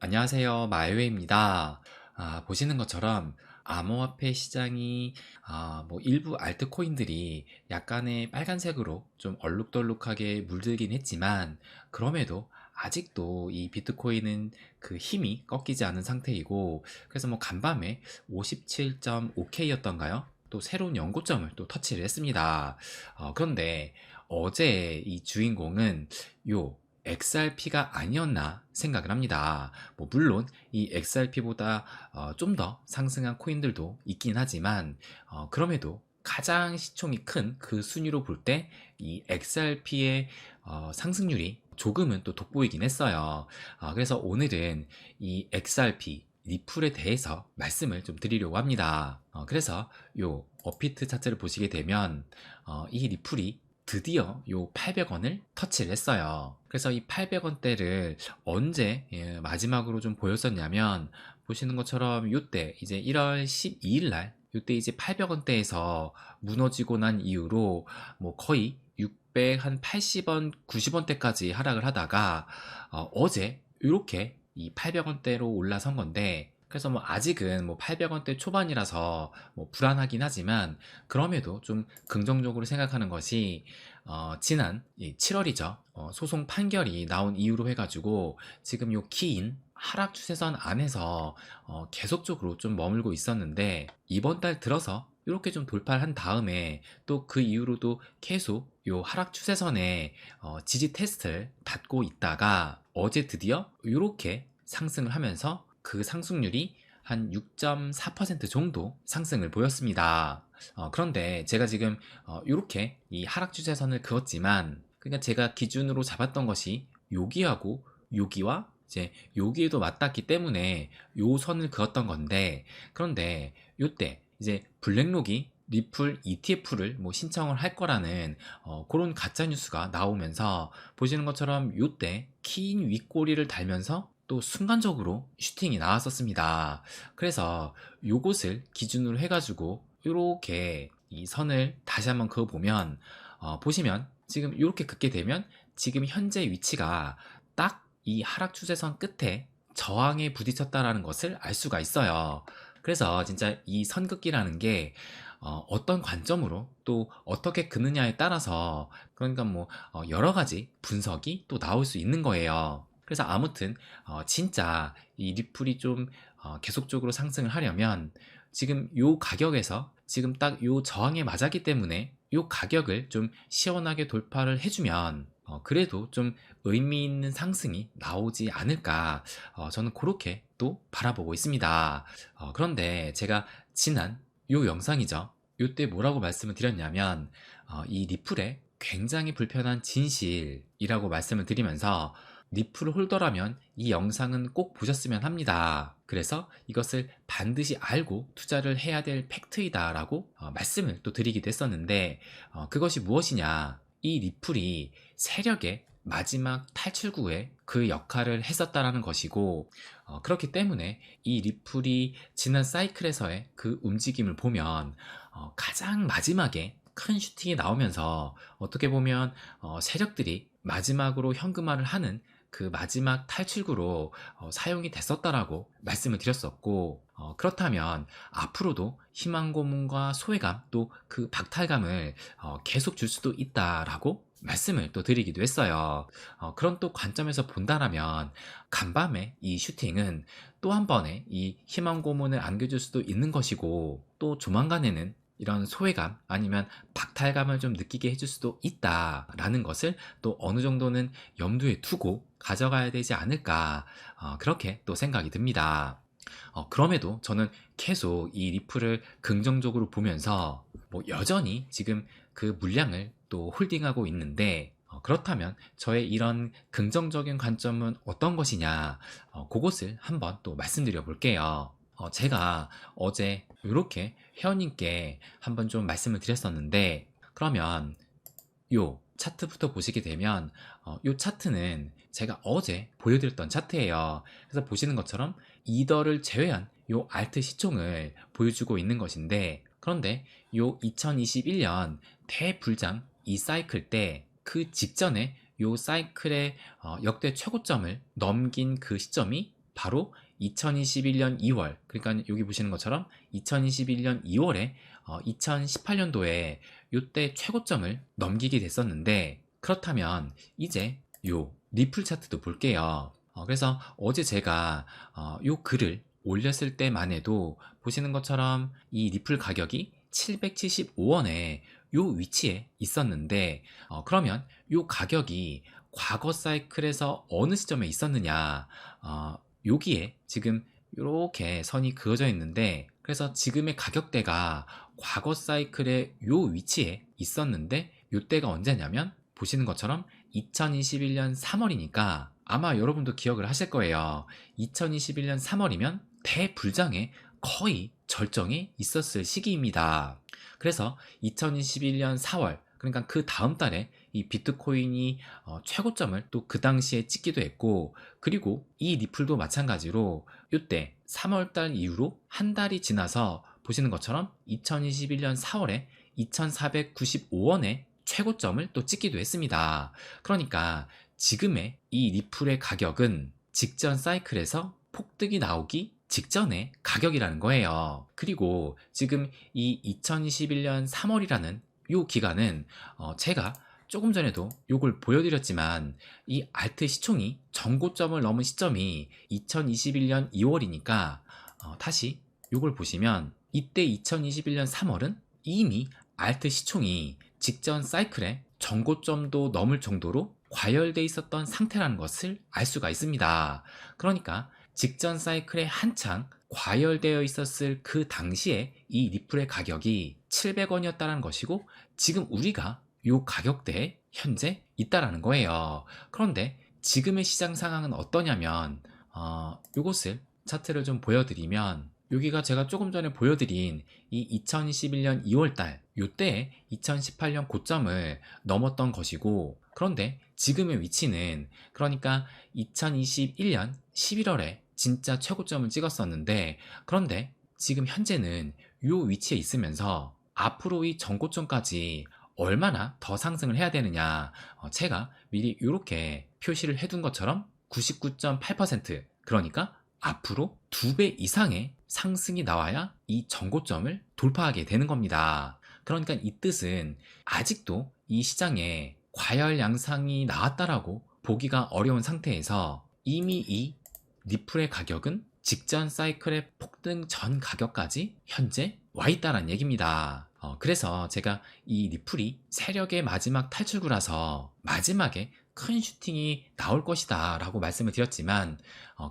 안녕하세요. 마이웨이입니다. 보시는 것처럼 암호화폐 시장이 뭐 일부 알트코인들이 약간의 빨간색으로 좀 얼룩덜룩하게 물들긴 했지만 그럼에도 아직도 이 비트코인은 그 힘이 꺾이지 않은 상태이고 그래서 뭐 간밤에 57.5K였던가요? 또 새로운 연고점을 또 터치를 했습니다. 그런데 어제 이 주인공은 요 XRP가 아니었나 생각을 합니다. 뭐 물론 이 XRP보다 좀 더 상승한 코인들도 있긴 하지만 그럼에도 가장 시총이 큰 그 순위로 볼 때 이 XRP의 상승률이 조금은 또 돋보이긴 했어요. 그래서 오늘은 이 XRP 리플에 대해서 말씀을 좀 드리려고 합니다. 그래서 요 업비트 차트를 보시게 되면 이 리플이 드디어 요 800원을 터치를 했어요. 그래서 이 800원대를 언제 마지막으로 좀 보였었냐면 보시는 것처럼 요때 이제 1월 12일 날 요때 이제 800원대에서 무너지고 난 이후로 뭐 거의 600, 한 80원, 90원대까지 하락을 하다가 어제 이렇게 이 800원대로 올라선 건데 그래서 뭐 아직은 뭐 800원대 초반이라서 뭐 불안하긴 하지만 그럼에도 좀 긍정적으로 생각하는 것이 지난 7월이죠. 소송 판결이 나온 이유로 해가지고 지금 요 긴 하락 추세선 안에서 계속적으로 좀 머물고 있었는데 이번 달 들어서 이렇게 좀 돌파를 한 다음에 또 그 이후로도 계속 요 하락 추세선에 지지 테스트를 받고 있다가 어제 드디어 이렇게 상승을 하면서 그 상승률이 한 6.4% 정도 상승을 보였습니다. 그런데 제가 지금 이렇게 이 하락 추세선을 그었지만 그러니까 제가 기준으로 잡았던 것이 여기하고 여기와 이제 여기에도 맞닿기 때문에 요 선을 그었던 건데 그런데 요때 이제 블랙록이 리플 ETF를 뭐 신청을 할 거라는 그런 가짜 뉴스가 나오면서 보시는 것처럼 요때 긴 윗꼬리를 달면서 또 순간적으로 슈팅이 나왔었습니다. 그래서 요것을 기준으로 해가지고 이렇게 이 선을 다시 한번 그어보면 보시면 지금 이렇게 긋게 되면 지금 현재 위치가 딱 이 하락 추세선 끝에 저항에 부딪혔다라는 것을 알 수가 있어요. 그래서 진짜 이 선긋기라는 게 어떤 관점으로 또 어떻게 긋느냐에 따라서 그러니까 뭐 여러 가지 분석이 또 나올 수 있는 거예요. 그래서 아무튼 진짜 이 리플이 좀 계속적으로 상승을 하려면 지금 요 가격에서 지금 딱 요 저항에 맞았기 때문에 요 가격을 좀 시원하게 돌파를 해주면 그래도 좀 의미 있는 상승이 나오지 않을까 저는 그렇게 또 바라보고 있습니다. 그런데 제가 지난 요 영상이죠. 요때 뭐라고 말씀을 드렸냐면 이 리플의 굉장히 불편한 진실이라고 말씀을 드리면서 리플 홀더라면 이 영상은 꼭 보셨으면 합니다. 그래서 이것을 반드시 알고 투자를 해야 될 팩트이다 라고 말씀을 또 드리기도 했었는데 그것이 무엇이냐 이 리플이 세력의 마지막 탈출구에 그 역할을 했었다라는 것이고 그렇기 때문에 이 리플이 지난 사이클에서의 그 움직임을 보면 가장 마지막에 큰 슈팅이 나오면서 어떻게 보면 세력들이 마지막으로 현금화를 하는 그 마지막 탈출구로 사용이 됐었다라고 말씀을 드렸었고 그렇다면 앞으로도 희망 고문과 소외감 또 그 박탈감을 계속 줄 수도 있다라고 말씀을 또 드리기도 했어요. 그런 또 관점에서 본다라면 간밤에 이 슈팅은 또 한 번의 이 희망 고문을 안겨줄 수도 있는 것이고 또 조만간에는 이런 소외감 아니면 박탈감을 좀 느끼게 해줄 수도 있다라는 것을 또 어느 정도는 염두에 두고 가져가야 되지 않을까 그렇게 또 생각이 듭니다. 그럼에도 저는 계속 이 리플을 긍정적으로 보면서 뭐 여전히 지금 그 물량을 또 홀딩하고 있는데 그렇다면 저의 이런 긍정적인 관점은 어떤 것이냐 그것을 한번 또 말씀드려 볼게요. 제가 어제 이렇게 회원님께 한번 좀 말씀을 드렸었는데 그러면 요 차트부터 보시게 되면 요 차트는 제가 어제 보여드렸던 차트예요. 그래서 보시는 것처럼 이더를 제외한 요 알트 시총을 보여주고 있는 것인데 그런데 요 2021년 대불장 이 사이클 때 그 직전에 요 사이클의 역대 최고점을 넘긴 그 시점이 바로 2021년 2월, 그러니까 여기 보시는 것처럼 2021년 2월에 2018년도에 요때 최고점을 넘기게 됐었는데, 그렇다면 이제 요 리플 차트도 볼게요. 그래서 어제 제가 요 글을 올렸을 때만 해도 보시는 것처럼 이 리플 가격이 775원에 요 위치에 있었는데, 그러면 요 가격이 과거 사이클에서 어느 시점에 있었느냐, 여기에 지금 이렇게 선이 그어져 있는데, 그래서 지금의 가격대가 과거 사이클의 요 위치에 있었는데, 요 때가 언제냐면 보시는 것처럼 2021년 3월이니까 아마 여러분도 기억을 하실 거예요. 2021년 3월이면 대불장에 거의 절정이 있었을 시기입니다. 그래서 2021년 4월, 그러니까 그 다음 달에 이 비트코인이 최고점을 또 그 당시에 찍기도 했고, 그리고 이 리플도 마찬가지로 이때 3월달 이후로 한 달이 지나서 보시는 것처럼 2021년 4월에 2495원에 최고점을 또 찍기도 했습니다. 그러니까 지금의 이 리플의 가격은 직전 사이클에서 폭등이 나오기 직전의 가격이라는 거예요. 그리고 지금 이 2021년 3월이라는 이 기간은 제가 조금 전에도 이걸 보여드렸지만, 이 알트 시총이 전고점을 넘은 시점이 2021년 2월이니까 다시 이걸 보시면 이때 2021년 3월은 이미 알트 시총이 직전 사이클의 전고점도 넘을 정도로 과열돼 있었던 상태라는 것을 알 수가 있습니다. 그러니까 직전 사이클에 한창 과열되어 있었을 그 당시에 이 리플의 가격이 700원이었다는 것이고, 지금 우리가 이 가격대에 현재 있다라는 거예요. 그런데 지금의 시장 상황은 어떠냐면, 이것을 차트를 좀 보여드리면, 여기가 제가 조금 전에 보여드린 이 2021년 2월달 요때 2018년 고점을 넘었던 것이고, 그런데 지금의 위치는, 그러니까 2021년 11월에 진짜 최고점을 찍었었는데, 그런데 지금 현재는 이 위치에 있으면서 앞으로 이 전고점까지 얼마나 더 상승을 해야 되느냐, 제가 미리 이렇게 표시를 해둔 것처럼 99.8%, 그러니까 앞으로 2배 이상의 상승이 나와야 이 전고점을 돌파하게 되는 겁니다. 그러니까 이 뜻은 아직도 이 시장에 과열 양상이 나왔다라고 보기가 어려운 상태에서 이미 이 리플의 가격은 직전 사이클의 폭등 전 가격까지 현재 와 있다는 얘기입니다. 그래서 제가 이 리플이 세력의 마지막 탈출구라서 마지막에 큰 슈팅이 나올 것이다 라고 말씀을 드렸지만,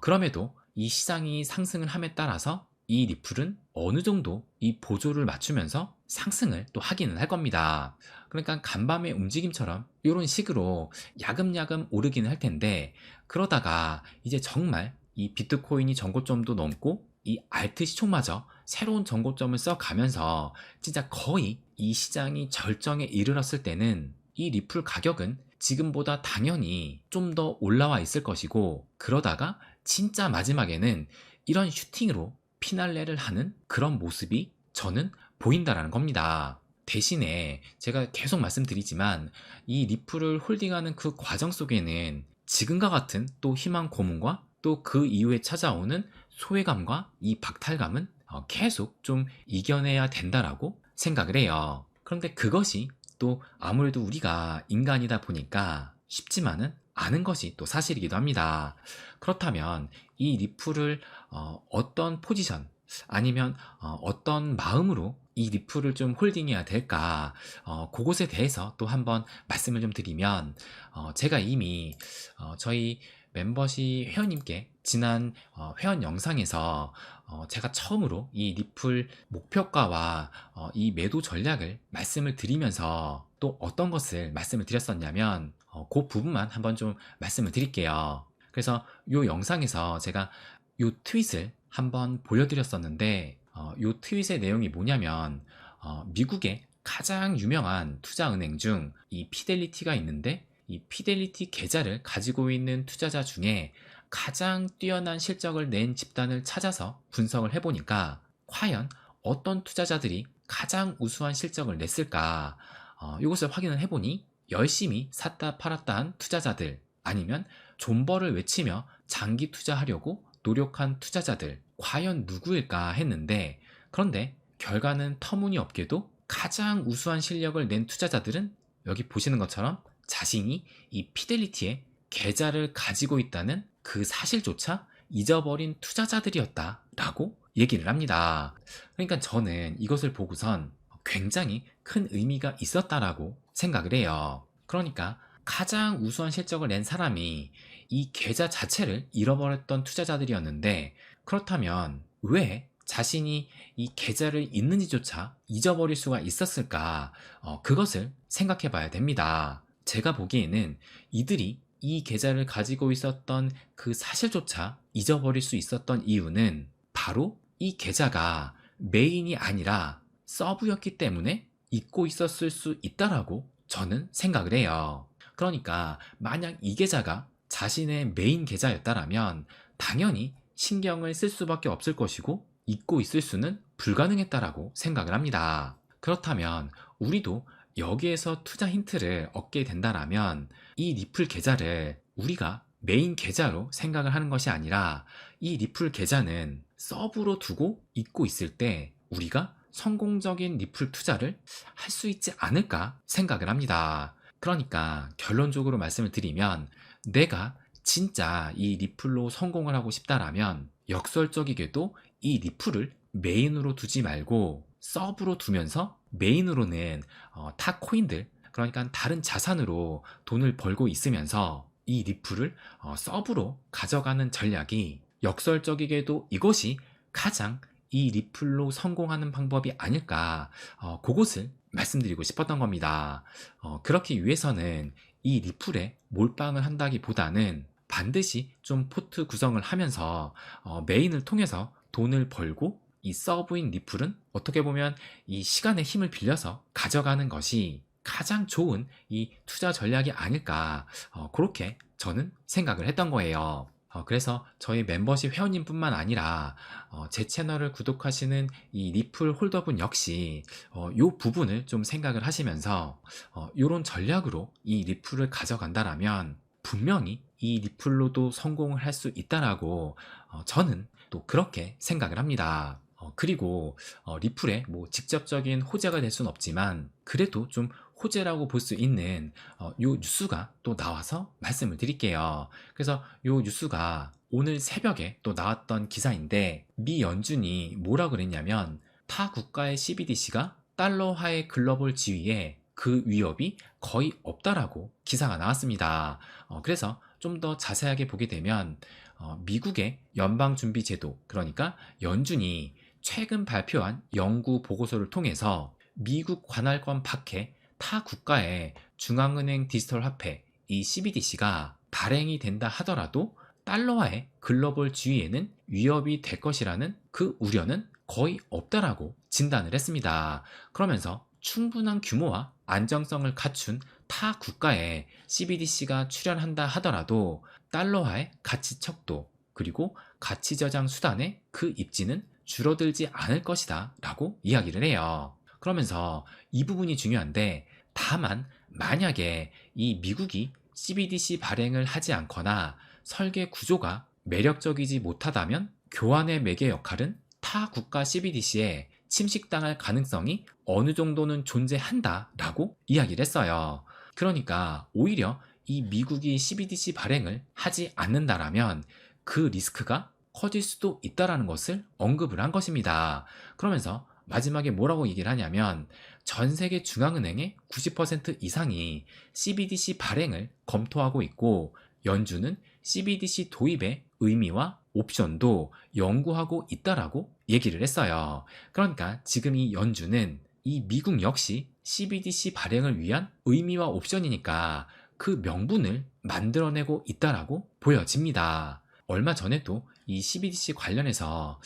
그럼에도 이 시장이 상승을 함에 따라서 이 리플은 어느 정도 이 보조를 맞추면서 상승을 또 하기는 할 겁니다. 그러니까 간밤의 움직임처럼 이런 식으로 야금야금 오르기는 할 텐데, 그러다가 이제 정말 이 비트코인이 전고점도 넘고 이 알트 시총마저 새로운 전고점을 써가면서 진짜 거의 이 시장이 절정에 이르렀을 때는 이 리플 가격은 지금보다 당연히 좀 더 올라와 있을 것이고, 그러다가 진짜 마지막에는 이런 슈팅으로 피날레를 하는 그런 모습이 저는 보인다라는 겁니다. 대신에 제가 계속 말씀드리지만 이 리플을 홀딩하는 그 과정 속에는 지금과 같은 또 희망 고문과 또 그 이후에 찾아오는 소외감과 이 박탈감은 계속 좀 이겨내야 된다라고 생각을 해요. 그런데 그것이 또 아무래도 우리가 인간이다 보니까 쉽지만은 않은 것이 또 사실이기도 합니다. 그렇다면 이 리플을 어떤 포지션 아니면 어떤 마음으로 이 리플을 좀 홀딩해야 될까, 그것에 대해서 또 한번 말씀을 좀 드리면, 제가 이미 저희 멤버십 회원님께 지난 회원 영상에서 제가 처음으로 이 리플 목표가와 이 매도 전략을 말씀을 드리면서 또 어떤 것을 말씀을 드렸었냐면, 그 부분만 한번 좀 말씀을 드릴게요. 그래서 이 영상에서 제가 이 트윗을 한번 보여드렸었는데, 이 트윗의 내용이 뭐냐면, 미국의 가장 유명한 투자은행 중 이 피델리티가 있는데, 이 피델리티 계좌를 가지고 있는 투자자 중에 가장 뛰어난 실적을 낸 집단을 찾아서 분석을 해보니까 과연 어떤 투자자들이 가장 우수한 실적을 냈을까, 이것을 확인을 해보니 열심히 샀다 팔았다 한 투자자들, 아니면 존버를 외치며 장기 투자하려고 노력한 투자자들 과연 누구일까 했는데, 그런데 결과는 터무니없게도 가장 우수한 실력을 낸 투자자들은 여기 보시는 것처럼 자신이 이 피델리티의 계좌를 가지고 있다는 그 사실조차 잊어버린 투자자들이었다라고 얘기를 합니다. 그러니까 저는 이것을 보고선 굉장히 큰 의미가 있었다라고 생각을 해요. 그러니까 가장 우수한 실적을 낸 사람이 이 계좌 자체를 잃어버렸던 투자자들이었는데, 그렇다면 왜 자신이 이 계좌를 있는지조차 잊어버릴 수가 있었을까? 그것을 생각해 봐야 됩니다. 제가 보기에는 이들이 이 계좌를 가지고 있었던 그 사실조차 잊어버릴 수 있었던 이유는 바로 이 계좌가 메인이 아니라 서브였기 때문에 잊고 있었을 수 있다라고 저는 생각을 해요. 그러니까 만약 이 계좌가 자신의 메인 계좌였다라면 당연히 신경을 쓸 수밖에 없을 것이고 잊고 있을 수는 불가능했다라고 생각을 합니다. 그렇다면 우리도 여기에서 투자 힌트를 얻게 된다라면 이 리플 계좌를 우리가 메인 계좌로 생각을 하는 것이 아니라 이 리플 계좌는 서브로 두고 잊고 있을 때 우리가 성공적인 리플 투자를 할 수 있지 않을까 생각을 합니다. 그러니까 결론적으로 말씀을 드리면, 내가 진짜 이 리플로 성공을 하고 싶다라면 역설적이게도 이 리플을 메인으로 두지 말고 서브로 두면서 메인으로는 타 코인들, 그러니까 다른 자산으로 돈을 벌고 있으면서 이 리플을 서브로 가져가는 전략이 역설적이게도 이것이 가장 이 리플로 성공하는 방법이 아닐까, 그것을 말씀드리고 싶었던 겁니다. 그렇기 위해서는 이 리플에 몰빵을 한다기보다는 반드시 좀 포트 구성을 하면서 메인을 통해서 돈을 벌고, 이 서브인 리플은 어떻게 보면 이 시간의 힘을 빌려서 가져가는 것이 가장 좋은 이 투자 전략이 아닐까, 그렇게 저는 생각을 했던 거예요. 그래서 저희 멤버십 회원님뿐만 아니라 제 채널을 구독하시는 이 리플 홀더분 역시 이 부분을 좀 생각을 하시면서 이런 전략으로 이 리플을 가져간다라면 분명히 이 리플로도 성공을 할 수 있다라고 저는 또 그렇게 생각을 합니다. 그리고 리플에 뭐 직접적인 호재가 될 수는 없지만 그래도 좀 호재라고 볼 수 있는 요 뉴스가 또 나와서 말씀을 드릴게요. 그래서 요 뉴스가 오늘 새벽에 또 나왔던 기사인데, 미 연준이 뭐라 그랬냐면 타 국가의 CBDC가 달러화의 글로벌 지위에 그 위협이 거의 없다라고 기사가 나왔습니다. 그래서 좀 더 자세하게 보게 되면 미국의 연방준비제도, 그러니까 연준이 최근 발표한 연구 보고서를 통해서 미국 관할권 밖의 타 국가의 중앙은행 디지털 화폐, 이 CBDC가 발행이 된다 하더라도 달러화의 글로벌 지위에는 위협이 될 것이라는 그 우려는 거의 없다라고 진단을 했습니다. 그러면서 충분한 규모와 안정성을 갖춘 타 국가에 CBDC가 출연한다 하더라도 달러화의 가치 척도, 그리고 가치 저장 수단의 그 입지는 줄어들지 않을 것이다 라고 이야기를 해요. 그러면서 이 부분이 중요한데, 다만 만약에 이 미국이 CBDC 발행을 하지 않거나 설계 구조가 매력적이지 못하다면 교환의 매개 역할은 타 국가 CBDC에 침식당할 가능성이 어느 정도는 존재한다 라고 이야기를 했어요. 그러니까 오히려 이 미국이 CBDC 발행을 하지 않는다라면 그 리스크가 커질 수도 있다라는 것을 언급을 한 것입니다. 그러면서 마지막에 뭐라고 얘기를 하냐면, 전 세계 중앙은행의 90% 이상이 CBDC 발행을 검토하고 있고, 연준은 CBDC 도입의 의미와 옵션도 연구하고 있다라고 얘기를 했어요. 그러니까 지금 이 연준은 이 미국 역시 CBDC 발행을 위한 의미와 옵션이니까 그 명분을 만들어내고 있다라고 보여집니다. 얼마 전에도 이 CBDC 관련해서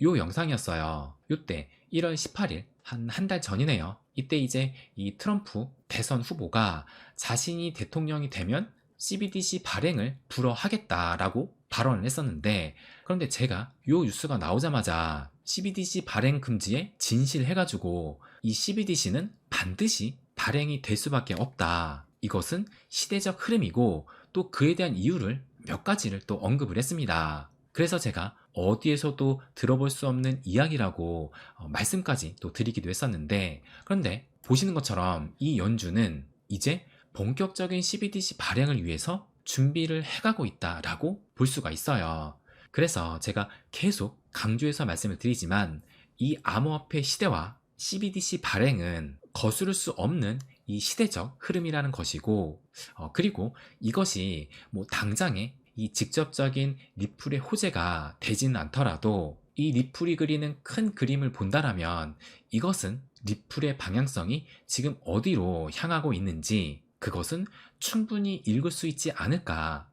요 영상이었어요. 요때 1월 18일 한 달 전이네요. 이때 이제 이 트럼프 대선 후보가 자신이 대통령이 되면 CBDC 발행을 불허하겠다라고 발언을 했었는데, 그런데 제가 요 뉴스가 나오자마자 CBDC 발행 금지에 진실해가지고 이 CBDC는 반드시 발행이 될 수밖에 없다. 이것은 시대적 흐름이고 또 그에 대한 이유를 몇 가지를 또 언급을 했습니다. 그래서 제가 어디에서도 들어볼 수 없는 이야기라고 말씀까지 또 드리기도 했었는데, 그런데 보시는 것처럼 이 연주는 이제 본격적인 CBDC 발행을 위해서 준비를 해가고 있다라고 볼 수가 있어요. 그래서 제가 계속 강조해서 말씀을 드리지만, 이 암호화폐 시대와 CBDC 발행은 거스를 수 없는 이 시대적 흐름이라는 것이고, 그리고 이것이 뭐 당장에 이 직접적인 리플의 호재가 되지는 않더라도 이 리플이 그리는 큰 그림을 본다라면 이것은 리플의 방향성이 지금 어디로 향하고 있는지 그것은 충분히 읽을 수 있지 않을까,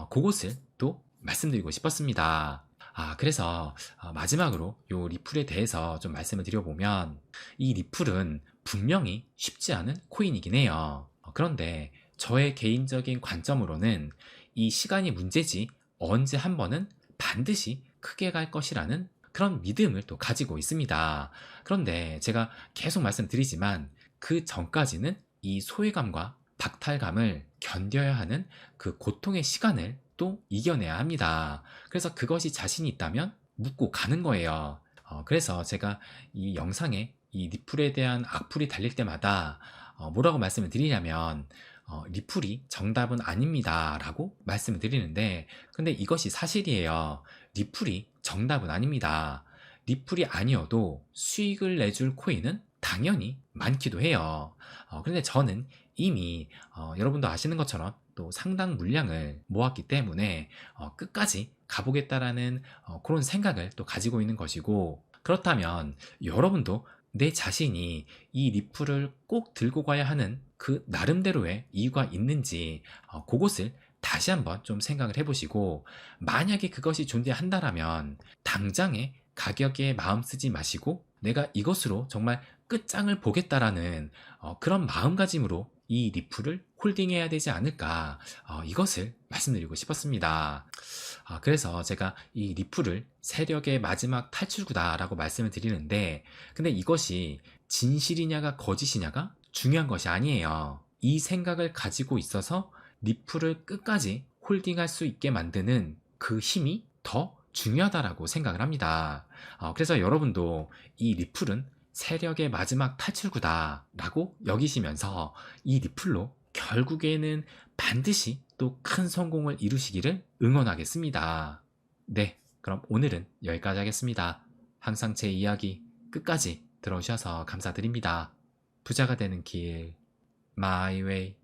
그것을 또 말씀드리고 싶었습니다. 그래서 마지막으로 요 리플에 대해서 좀 말씀을 드려보면, 이 리플은 분명히 쉽지 않은 코인이긴 해요. 그런데 저의 개인적인 관점으로는 이 시간이 문제지 언제 한 번은 반드시 크게 갈 것이라는 그런 믿음을 또 가지고 있습니다. 그런데 제가 계속 말씀드리지만 그 전까지는 이 소외감과 박탈감을 견뎌야 하는 그 고통의 시간을 또 이겨내야 합니다. 그래서 그것이 자신이 있다면 묻고 가는 거예요. 그래서 제가 이 영상에 이 리플에 대한 악플이 달릴 때마다 뭐라고 말씀을 드리냐면, 리플이 정답은 아닙니다 라고 말씀을 드리는데, 근데 이것이 사실이에요. 리플이 정답은 아닙니다. 리플이 아니어도 수익을 내줄 코인은 당연히 많기도 해요. 그런데 저는 이미 여러분도 아시는 것처럼 또 상당 물량을 모았기 때문에 끝까지 가보겠다라는 그런 생각을 또 가지고 있는 것이고, 그렇다면 여러분도 내 자신이 이 리플을 꼭 들고 가야 하는 그 나름대로의 이유가 있는지 그것을 다시 한번 좀 생각을 해보시고, 만약에 그것이 존재한다라면 당장에 가격에 마음 쓰지 마시고 내가 이것으로 정말 끝장을 보겠다라는 그런 마음가짐으로 이 리플을 홀딩해야 되지 않을까, 이것을 말씀드리고 싶었습니다. 그래서 제가 이 리플을 세력의 마지막 탈출구다라고 말씀을 드리는데, 근데 이것이 진실이냐가 거짓이냐가 중요한 것이 아니에요. 이 생각을 가지고 있어서 리플을 끝까지 홀딩할 수 있게 만드는 그 힘이 더 중요하다라고 생각을 합니다. 그래서 여러분도 이 리플은 세력의 마지막 탈출구다라고 여기시면서 이 리플로 결국에는 반드시 또 큰 성공을 이루시기를 응원하겠습니다. 네, 그럼 오늘은 여기까지 하겠습니다. 항상 제 이야기 끝까지 들어주셔서 감사드립니다. 부자가 되는 길, My Way.